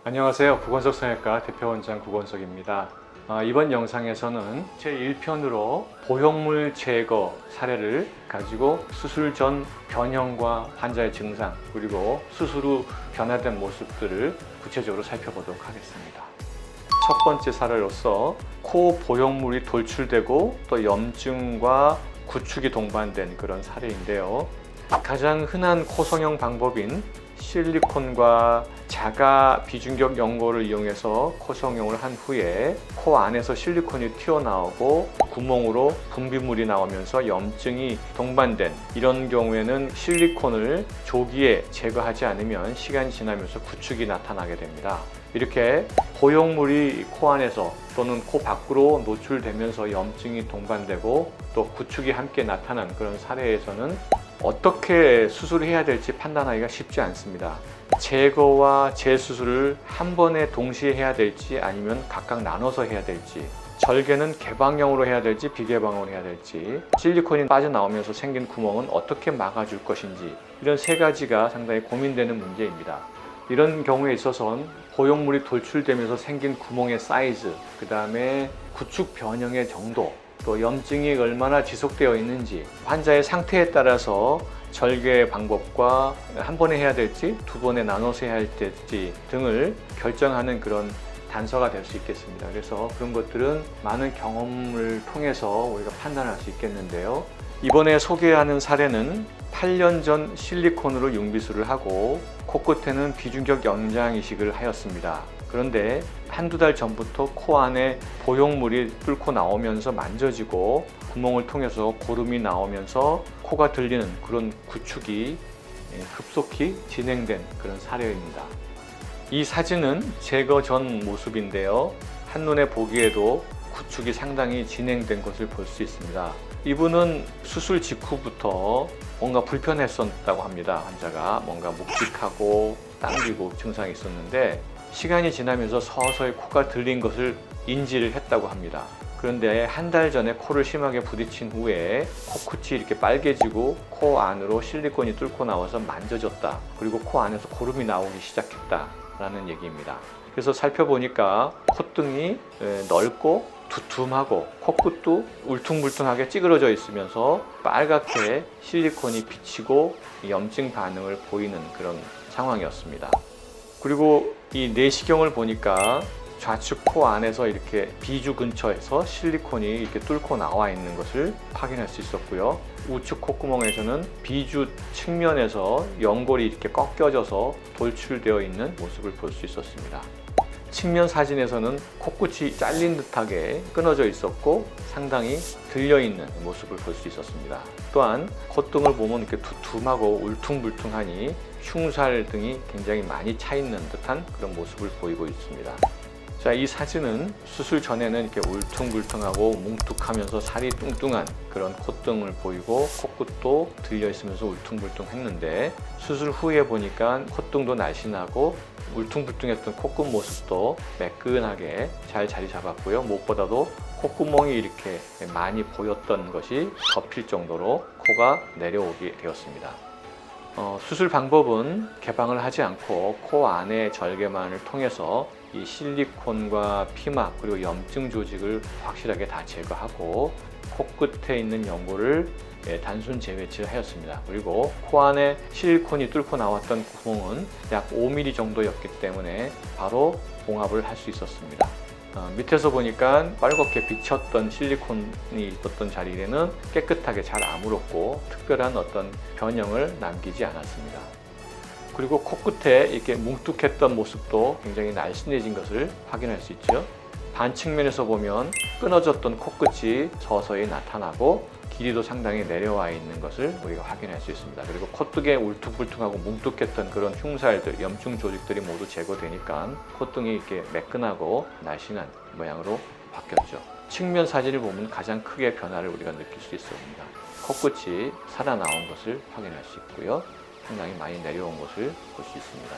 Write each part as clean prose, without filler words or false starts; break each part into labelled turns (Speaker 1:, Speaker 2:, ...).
Speaker 1: 안녕하세요. 구건석 성형외과 대표원장 구건석입니다. 이번 영상에서는 제1편으로 보형물 제거 사례를 가지고 수술 전 변형과 환자의 증상 그리고 수술 후 변화된 모습들을 구체적으로 살펴보도록 하겠습니다. 첫 번째 사례로서 코 보형물이 돌출되고 또 염증과 구축이 동반된 그런 사례인데요. 가장 흔한 코 성형 방법인 실리콘과 자가 비중격 연고를 이용해서 코 성형을 한 후에 코 안에서 실리콘이 튀어나오고 구멍으로 분비물이 나오면서 염증이 동반된 이런 경우에는 실리콘을 조기에 제거하지 않으면 시간이 지나면서 구축이 나타나게 됩니다. 이렇게 보형물이 코 안에서 또는 코 밖으로 노출되면서 염증이 동반되고 또 구축이 함께 나타난 그런 사례에서는 어떻게 수술을 해야 될지 판단하기가 쉽지 않습니다. 제거와 재수술을 한 번에 동시에 해야 될지 아니면 각각 나눠서 해야 될지, 절개는 개방형으로 해야 될지 비개방으로 해야 될지, 실리콘이 빠져나오면서 생긴 구멍은 어떻게 막아줄 것인지, 이런 세 가지가 상당히 고민되는 문제입니다. 이런 경우에 있어서는 보형물이 돌출되면서 생긴 구멍의 사이즈, 그 다음에 구축 변형의 정도, 또 염증이 얼마나 지속되어 있는지, 환자의 상태에 따라서 절개 방법과 한 번에 해야 될지 두 번에 나눠서 해야 될지 등을 결정하는 그런 단서가 될 수 있겠습니다. 그래서 그런 것들은 많은 경험을 통해서 우리가 판단할 수 있겠는데요. 이번에 소개하는 사례는 8년 전 실리콘으로 융비술을 하고 코끝에는 비중격 연장 이식을 하였습니다. 그런데 한두 달 전부터 코 안에 보형물이 뚫고 나오면서 만져지고 구멍을 통해서 고름이 나오면서 코가 들리는 그런 구축이 급속히 진행된 그런 사례입니다. 이 사진은 제거 전 모습인데요. 한눈에 보기에도 구축이 상당히 진행된 것을 볼 수 있습니다. 이분은 수술 직후부터 뭔가 불편했었다고 합니다. 환자가 뭔가 묵직하고 당기고 증상이 있었는데 시간이 지나면서 서서히 코가 들린 것을 인지를 했다고 합니다. 그런데 한 달 전에 코를 심하게 부딪힌 후에 코끝이 이렇게 빨개지고 코 안으로 실리콘이 뚫고 나와서 만져졌다. 그리고 코 안에서 고름이 나오기 시작했다 라는 얘기입니다. 그래서 살펴보니까 콧등이 넓고 두툼하고 코끝도 울퉁불퉁하게 찌그러져 있으면서 빨갛게 실리콘이 비치고 염증 반응을 보이는 그런 상황이었습니다. 그리고 이 내시경을 보니까 좌측 코 안에서 이렇게 비주 근처에서 실리콘이 이렇게 뚫고 나와 있는 것을 확인할 수 있었고요. 우측 콧구멍에서는 비주 측면에서 연골이 이렇게 꺾여져서 돌출되어 있는 모습을 볼 수 있었습니다. 측면 사진에서는 코끝이 잘린 듯하게 끊어져 있었고 상당히 들려있는 모습을 볼 수 있었습니다. 또한 콧등을 보면 이렇게 두툼하고 울퉁불퉁하니 흉살 등이 굉장히 많이 차 있는 듯한 그런 모습을 보이고 있습니다. 자, 이 사진은 수술 전에는 이렇게 울퉁불퉁하고 뭉툭하면서 살이 뚱뚱한 그런 콧등을 보이고 코끝도 들려 있으면서 울퉁불퉁했는데 수술 후에 보니까 콧등도 날씬하고 울퉁불퉁했던 코끝 모습도 매끈하게 잘 자리 잡았고요. 무엇보다도 콧구멍이 이렇게 많이 보였던 것이 덮일 정도로 코가 내려오게 되었습니다. 수술 방법은 개방을 하지 않고 코 안의 절개만을 통해서 이 실리콘과 피막 그리고 염증 조직을 확실하게 다 제거하고 코끝에 있는 연골을 단순 재배치를 하였습니다. 그리고 코 안에 실리콘이 뚫고 나왔던 구멍은 약 5mm 정도였기 때문에 바로 봉합을 할 수 있었습니다. 밑에서 보니까 빨갛게 비쳤던 실리콘이 있었던 자리에는 깨끗하게 잘 아물었고 특별한 어떤 변형을 남기지 않았습니다. 그리고 코끝에 이렇게 뭉툭했던 모습도 굉장히 날씬해진 것을 확인할 수 있죠. 반측면에서 보면 끊어졌던 코끝이 서서히 나타나고 길이도 상당히 내려와 있는 것을 우리가 확인할 수 있습니다. 그리고 콧등에 울퉁불퉁하고 뭉툭했던 그런 흉살들, 염증 조직들이 모두 제거되니까 콧등이 이렇게 매끈하고 날씬한 모양으로 바뀌었죠. 측면 사진을 보면 가장 크게 변화를 우리가 느낄 수 있습니다. 코끝이 살아나온 것을 확인할 수 있고요. 상당히 많이 내려온 것을 볼 수 있습니다.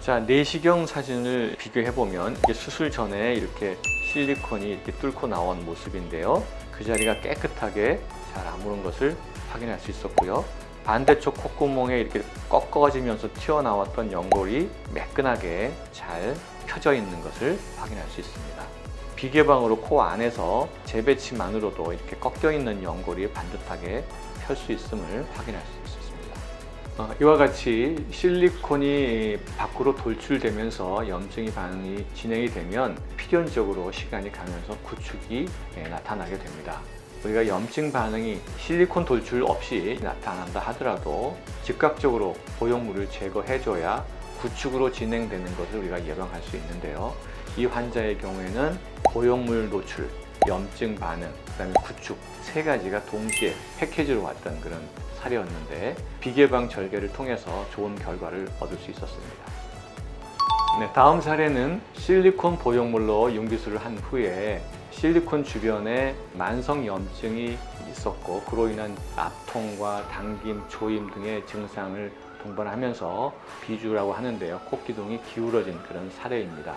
Speaker 1: 자, 내시경 사진을 비교해보면 이게 수술 전에 이렇게 실리콘이 이렇게 뚫고 나온 모습인데요. 그 자리가 깨끗하게 잘 아무른 것을 확인할 수 있었고요. 반대쪽 콧구멍에 이렇게 꺾어지면서 튀어나왔던 연골이 매끈하게 잘 펴져 있는 것을 확인할 수 있습니다. 비개방으로 코 안에서 재배치만으로도 이렇게 꺾여 있는 연골이 반듯하게 펼 수 있음을 확인할 수 있습니다. 이와 같이 실리콘이 밖으로 돌출되면서 염증이 반응이 진행이 되면 필연적으로 시간이 가면서 구축이 나타나게 됩니다. 우리가 염증 반응이 실리콘 돌출 없이 나타난다 하더라도 즉각적으로 보형물을 제거해줘야 구축으로 진행되는 것을 우리가 예방할 수 있는데요. 이 환자의 경우에는 보형물 노출, 염증 반응, 그다음에 구축 세 가지가 동시에 패키지로 왔던 그런 사례였는데 비개방 절개를 통해서 좋은 결과를 얻을 수 있었습니다. 네, 다음 사례는 실리콘 보형물로 융기술을 한 후에 실리콘 주변에 만성 염증이 있었고 그로 인한 압통과 당김, 조임 등의 증상을 동반하면서 비주라고 하는데요. 콧기둥이 기울어진 그런 사례입니다.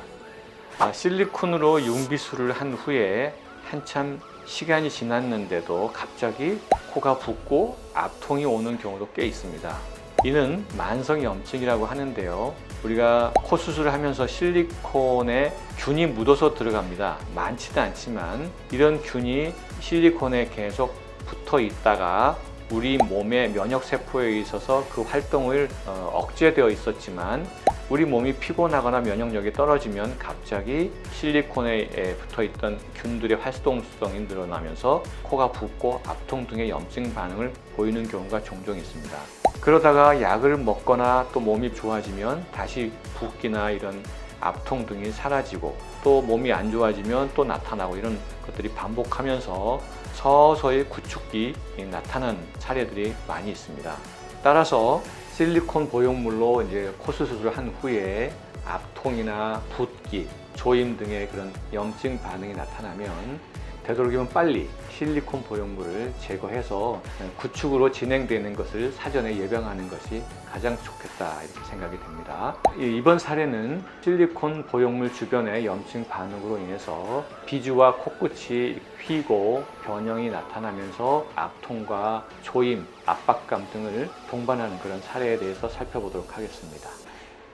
Speaker 1: 실리콘으로 융비술을 한 후에 한참 시간이 지났는데도 갑자기 코가 붓고 압통이 오는 경우도 꽤 있습니다. 이는 만성 염증이라고 하는데요. 우리가 코 수술을 하면서 실리콘에 균이 묻어서 들어갑니다. 많지는 않지만 이런 균이 실리콘에 계속 붙어 있다가 우리 몸의 면역세포에 있어서 그 활동을 억제되어 있었지만 우리 몸이 피곤하거나 면역력이 떨어지면 갑자기 실리콘에 붙어있던 균들의 활동성이 늘어나면서 코가 붓고 압통 등의 염증 반응을 보이는 경우가 종종 있습니다. 그러다가 약을 먹거나 또 몸이 좋아지면 다시 붓기나 이런 압통 등이 사라지고 또 몸이 안 좋아지면 또 나타나고 이런 것들이 반복하면서 서서히 구축기 나타나는 사례들이 많이 있습니다. 따라서 실리콘 보형물로 이제 코 수술을 한 후에 압통이나 붓기, 조임 등의 그런 염증 반응이 나타나면 되도록이면 빨리 실리콘 보형물을 제거해서 구축으로 진행되는 것을 사전에 예방하는 것이 가장 좋겠다 이렇게 생각이 됩니다. 이번 사례는 실리콘 보형물 주변의 염증 반응으로 인해서 비주와 코끝이 휘고 변형이 나타나면서 압통과 조임, 압박감 등을 동반하는 그런 사례에 대해서 살펴보도록 하겠습니다.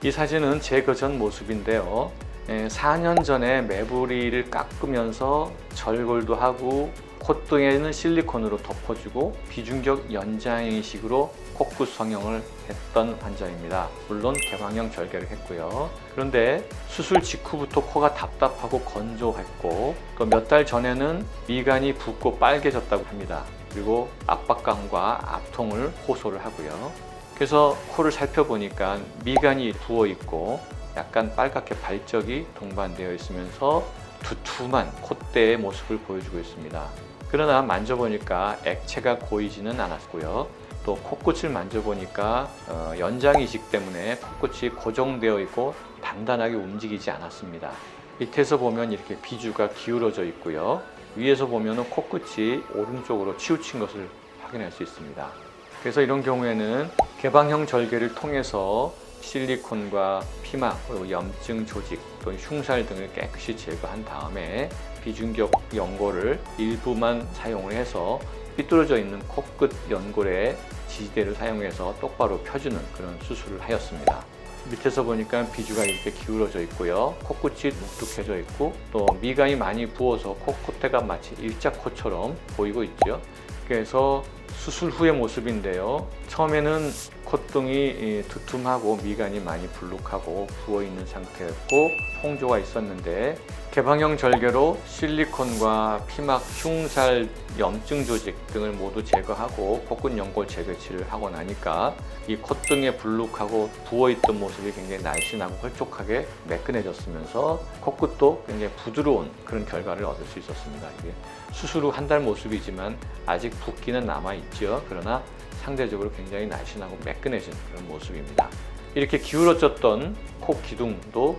Speaker 1: 이 사진은 제거 전 모습인데요. 4년 전에 매부리를 깎으면서 절골도 하고 콧등에는 실리콘으로 덮어주고 비중격 연장식으로 코끝 성형을 했던 환자입니다. 물론 개방형 절개를 했고요. 그런데 수술 직후부터 코가 답답하고 건조했고 또 몇 달 전에는 미간이 붓고 빨개졌다고 합니다. 그리고 압박감과 압통을 호소를 하고요. 그래서 코를 살펴보니까 미간이 부어 있고 약간 빨갛게 발적이 동반되어 있으면서 두툼한 콧대의 모습을 보여주고 있습니다. 그러나 만져보니까 액체가 고이지는 않았고요. 또 코끝을 만져보니까 연장이식 때문에 코끝이 고정되어 있고 단단하게 움직이지 않았습니다. 밑에서 보면 이렇게 비주가 기울어져 있고요. 위에서 보면 코끝이 오른쪽으로 치우친 것을 확인할 수 있습니다. 그래서 이런 경우에는 개방형 절개를 통해서 실리콘과 피막, 그리고 염증 조직 또는 흉살 등을 깨끗이 제거한 다음에 비중격 연골을 일부만 사용을 해서 삐뚤어져 있는 코끝 연골의 지지대를 사용해서 똑바로 펴주는 그런 수술을 하였습니다. 밑에서 보니까 비주가 이렇게 기울어져 있고요. 코끝이 눅눅해져 있고 또 미간이 많이 부어서 콧대가 마치 일자코처럼 보이고 있죠. 그래서 수술 후의 모습인데요. 처음에는 콧등이 두툼하고 미간이 많이 불룩하고 부어있는 상태였고 홍조가 있었는데 개방형 절개로 실리콘과 피막, 흉살, 염증 조직 등을 모두 제거하고 코끝 연골 재배치를 하고 나니까 이 콧등에 불룩하고 부어있던 모습이 굉장히 날씬하고 홀쭉하게 매끈해졌으면서 코끝도 굉장히 부드러운 그런 결과를 얻을 수 있었습니다. 이게 수술 후 한 달 모습이지만 아직 붓기는 남아있죠. 그러나 상대적으로 굉장히 날씬하고 매끈해진 그런 모습입니다. 이렇게 기울어졌던 코 기둥도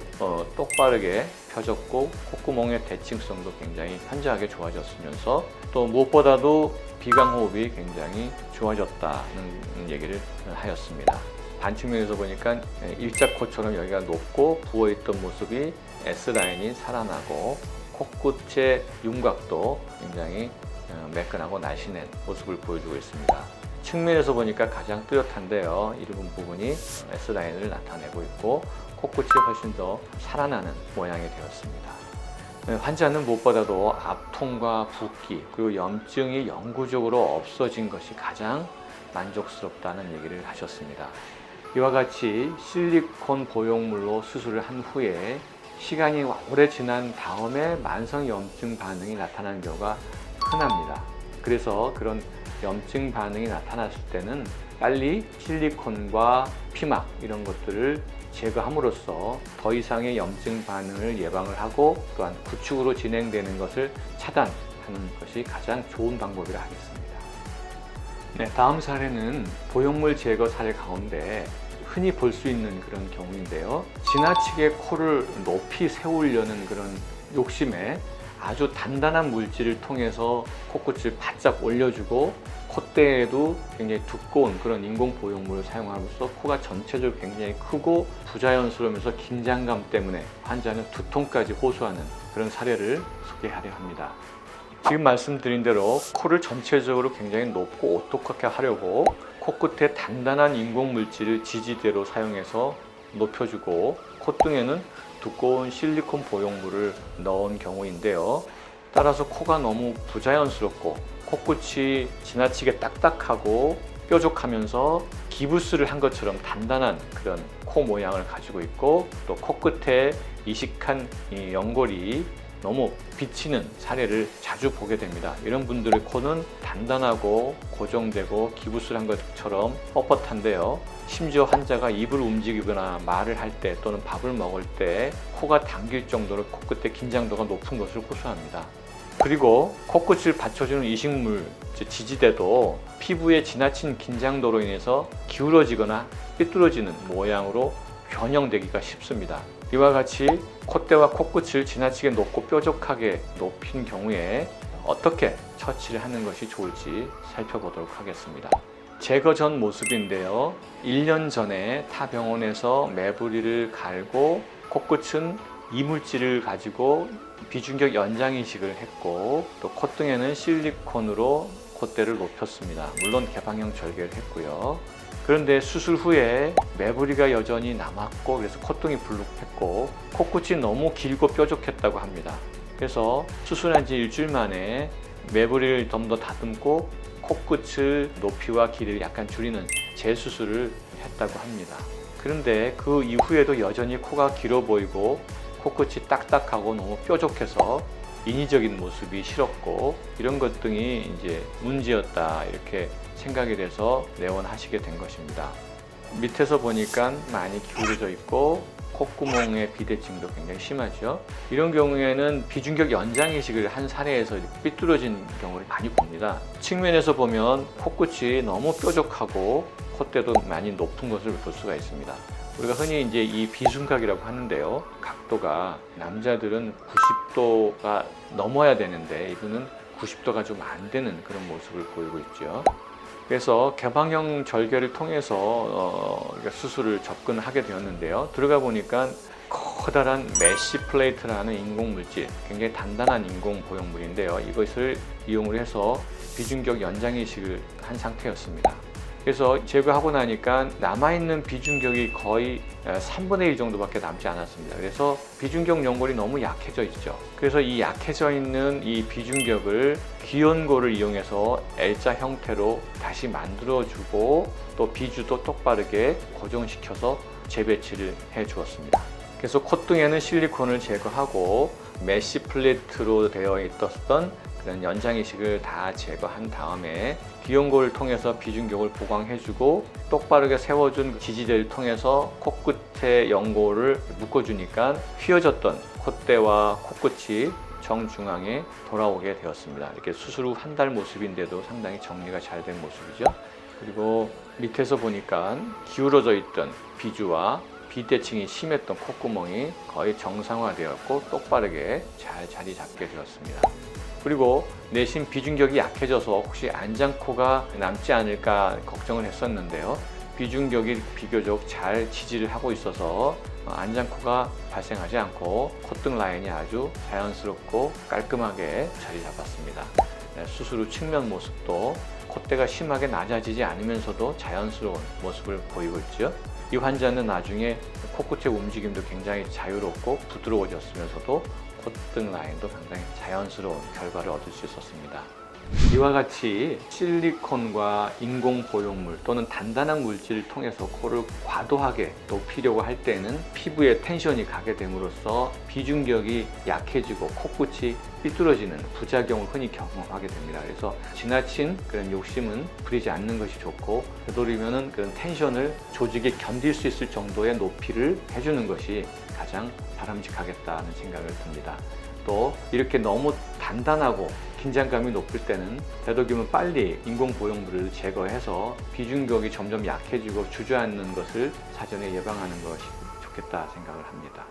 Speaker 1: 똑바르게 펴졌고 콧구멍의 대칭성도 굉장히 현저하게 좋아졌으면서 또 무엇보다도 비강호흡이 굉장히 좋아졌다는 얘기를 하였습니다. 반측면에서 보니까 일자코처럼 여기가 높고 부어있던 모습이 S라인이 살아나고 코끝의 윤곽도 굉장히 매끈하고 날씬한 모습을 보여주고 있습니다. 측면에서 보니까 가장 뚜렷한데요. 이 부분이 S라인을 나타내고 있고 코끝이 훨씬 더 살아나는 모양이 되었습니다. 환자는 무엇보다도 압통과 붓기 그리고 염증이 영구적으로 없어진 것이 가장 만족스럽다는 얘기를 하셨습니다. 이와 같이 실리콘 보형물로 수술을 한 후에 시간이 오래 지난 다음에 만성 염증 반응이 나타나는 경우가 흔합니다. 그래서 그런 염증 반응이 나타났을 때는 빨리 실리콘과 피막 이런 것들을 제거함으로써 더 이상의 염증 반응을 예방을 하고 또한 구축으로 진행되는 것을 차단하는 것이 가장 좋은 방법이라 하겠습니다. 네, 다음 사례는 보형물 제거 사례 가운데 흔히 볼 수 있는 그런 경우인데요. 지나치게 코를 높이 세우려는 그런 욕심에 아주 단단한 물질을 통해서 코끝을 바짝 올려주고 콧대에도 굉장히 두꺼운 그런 인공 보형물을 사용함으로써 코가 전체적으로 굉장히 크고 부자연스러우면서 긴장감 때문에 환자는 두통까지 호소하는 그런 사례를 소개하려 합니다. 지금 말씀드린 대로 코를 전체적으로 굉장히 높고 오똑하게 하려고 코끝에 단단한 인공 물질을 지지대로 사용해서 높여주고 콧등에는 두꺼운 실리콘 보형물을 넣은 경우인데요. 따라서 코가 너무 부자연스럽고 코끝이 지나치게 딱딱하고 뾰족하면서 기부스를 한 것처럼 단단한 그런 코 모양을 가지고 있고 또 코끝에 이식한 이 연골이 너무 비치는 사례를 자주 보게 됩니다. 이런 분들의 코는 단단하고 고정되고 기부스를 한 것처럼 뻣뻣한데요. 심지어 환자가 입을 움직이거나 말을 할 때 또는 밥을 먹을 때 코가 당길 정도로 코끝의 긴장도가 높은 것을 호소합니다. 그리고 코끝을 받쳐주는 이식물, 지지대도 피부의 지나친 긴장도로 인해서 기울어지거나 삐뚤어지는 모양으로 변형되기가 쉽습니다. 이와 같이 콧대와 코끝을 지나치게 높고 뾰족하게 높인 경우에 어떻게 처치를 하는 것이 좋을지 살펴보도록 하겠습니다. 제거 전 모습인데요. 1년 전에 타 병원에서 매부리를 갈고 코끝은 이물질을 가지고 비중격 연장 이식을 했고 또 콧등에는 실리콘으로 콧대를 높였습니다. 물론 개방형 절개를 했고요. 그런데 수술 후에 매부리가 여전히 남았고 그래서 콧등이 불룩했고 코끝이 너무 길고 뾰족했다고 합니다. 그래서 수술한 지 일주일 만에 매부리를 좀 더 다듬고 코끝을 높이와 길이를 약간 줄이는 재수술을 했다고 합니다. 그런데 그 이후에도 여전히 코가 길어 보이고 코끝이 딱딱하고 너무 뾰족해서 인위적인 모습이 싫었고 이런 것 등이 이제 문제였다 이렇게 생각이 돼서 내원하시게 된 것입니다. 밑에서 보니까 많이 기울어져 있고 콧구멍의 비대칭도 굉장히 심하죠. 이런 경우에는 비중격 연장 이식을 한 사례에서 삐뚤어진 경우를 많이 봅니다. 측면에서 보면 코끝이 너무 뾰족하고 콧대도 많이 높은 것을 볼 수가 있습니다. 우리가 흔히 이제 이 비순각이라고 하는데요. 각도가 남자들은 90도가 넘어야 되는데 이분은 90도가 좀 안 되는 그런 모습을 보이고 있죠. 그래서 개방형 절개를 통해서 수술을 접근하게 되었는데요. 들어가 보니까 커다란 메쉬 플레이트라는 인공 물질, 굉장히 단단한 인공 보형물인데요. 이것을 이용을 해서 비중격 연장 이식을 한 상태였습니다. 그래서 제거하고 나니까 남아있는 비중격이 거의 3분의 1 정도밖에 남지 않았습니다. 그래서 비중격 연골이 너무 약해져 있죠. 그래서 이 약해져 있는 이 비중격을 기연골을 이용해서 L자 형태로 다시 만들어주고 또 비주도 똑바르게 고정시켜서 재배치를 해 주었습니다. 그래서 콧등에는 실리콘을 제거하고 메쉬 플레이트로 되어 있었던 그런 연장 이식을 다 제거한 다음에 기연골을 통해서 비중격을 보강해주고 똑바르게 세워준 지지대를 통해서 코끝의 연골을 묶어주니까 휘어졌던 콧대와 코끝이 정중앙에 돌아오게 되었습니다. 이렇게 수술 후 한 달 모습인데도 상당히 정리가 잘 된 모습이죠. 그리고 밑에서 보니까 기울어져 있던 비주와 비대칭이 심했던 콧구멍이 거의 정상화되었고 똑바르게 잘 자리 잡게 되었습니다. 그리고 내심 비중격이 약해져서 혹시 안장코가 남지 않을까 걱정을 했었는데요. 비중격이 비교적 잘 지지를 하고 있어서 안장코가 발생하지 않고 콧등 라인이 아주 자연스럽고 깔끔하게 자리 잡았습니다. 수술 후 측면 모습도 콧대가 심하게 낮아지지 않으면서도 자연스러운 모습을 보이고 있죠. 이 환자는 나중에 코끝의 움직임도 굉장히 자유롭고 부드러워졌으면서도 콧등 라인도 상당히 자연스러운 결과를 얻을 수 있었습니다. 이와 같이 실리콘과 인공 보형물 또는 단단한 물질을 통해서 코를 과도하게 높이려고 할 때는 피부에 텐션이 가게 됨으로써 비중격이 약해지고 코끝이 삐뚤어지는 부작용을 흔히 경험하게 됩니다. 그래서 지나친 그런 욕심은 부리지 않는 것이 좋고, 되도록이면 그런 텐션을 조직이 견딜 수 있을 정도의 높이를 해주는 것이 가장 바람직하겠다는 생각을 듭니다. 또 이렇게 너무 단단하고 긴장감이 높을 때는 되도록이면 빨리 인공 보형물을 제거해서 비중격이 점점 약해지고 주저앉는 것을 사전에 예방하는 것이 좋겠다 생각을 합니다.